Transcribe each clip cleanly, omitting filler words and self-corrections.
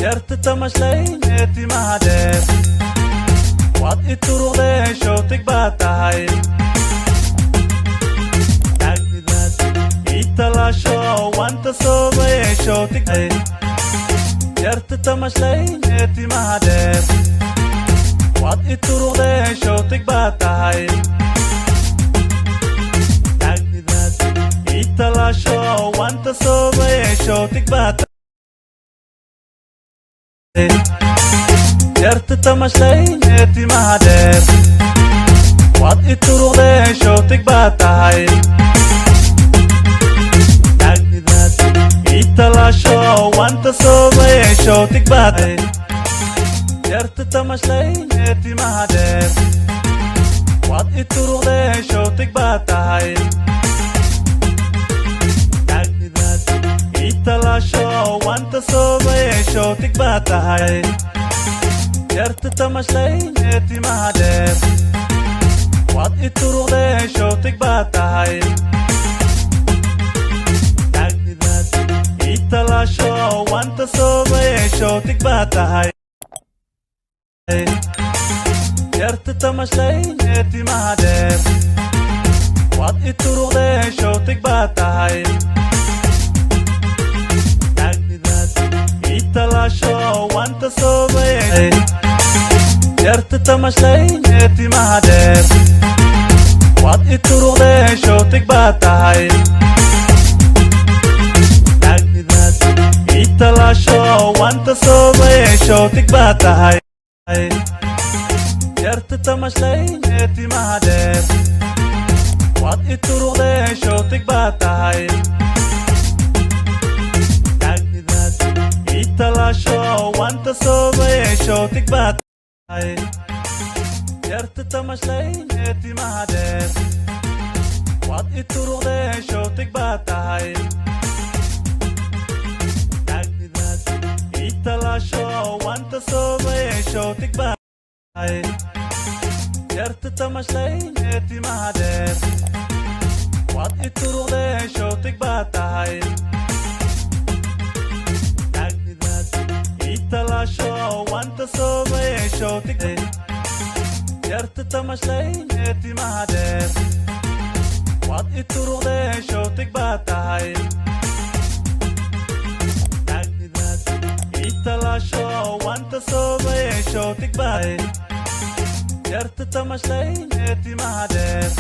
Yarta tamashlay timahadeer waad ituruqdee shootig baa tahay agnidaad italaasho wanta soobay shootig yarta tamashlay timahadeer waad ituruqdee shootig baa tahay agnidaad italaasho wanta soobay shootig baa tahay yarta tamashlay timahadeer waad ituruqdee shootig baa tahay agnidaad italaasho wanta soobay shootig baa tahay yarta tamashlay timahadeer waad ituruqdee shootig baa tahay agnidaad italaasho wanta soobay shootig baa tahay yarta tamashlay timahadeer waad ituruqdee shootig baa tahay agnidaad italaasho wanta soobay shootig baa tahay yarta tamashlay timahadeer waad ituruqdee shootig baa tahay agnidaad italaasho wanta soobay yarta tamashlay timahadeer waad ituruqdee shootig baa tahay agnidaad italaasho wanta soobay shootig baa tahay yarta tamashlay timahadeer waad ituruqdee shootig baa tahay agnidaad italaasho wanta soobay shootig baa tahay yarta tamashlay timahadeer waad ituruqdee shootig baa tahay agnidaad italaasho wanta soobay shootig baa tahay yarta tamashlay timahadeer waad ituruqdee shootig baa tahay agnidaad italaasho wanta soobay shootig yarta tamashlay timahadeer waad ituruqdee shootig baa tahay agnidaad italaasho wanta soobay shootig baa yarta tamashlay timahadeer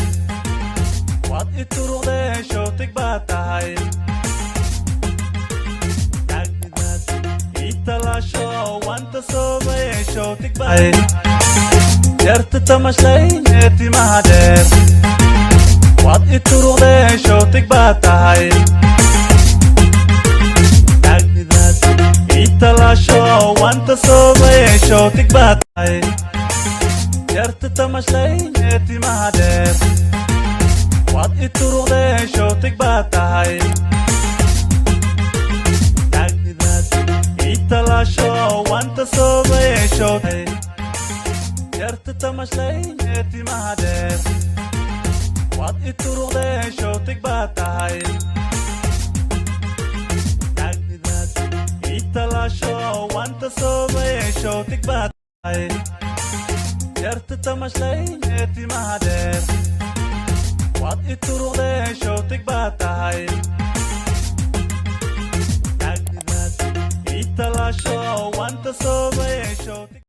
waad ituruqdee shootig baa tahay agnidaad italaasho wanta soobay shootig baa yarta tamashlay timahadeer waad ituruqdee shootig baa tahay agnidaad italaasho wanta soobay shootig baa tahay yarta tamashlay timahadeer waad ituruqdee shootig baa tahay agnidaad italaasho wanta soobay shootig yarta tamashlay timahadeer waad ituruqdee shootig baa tahay agnidaad italaasho wanta soobay shootig baa tahay yarta tamashlay timahadeer waad ituruqdee shootig baa tahay agnidaad italaasho wanta soobay shootig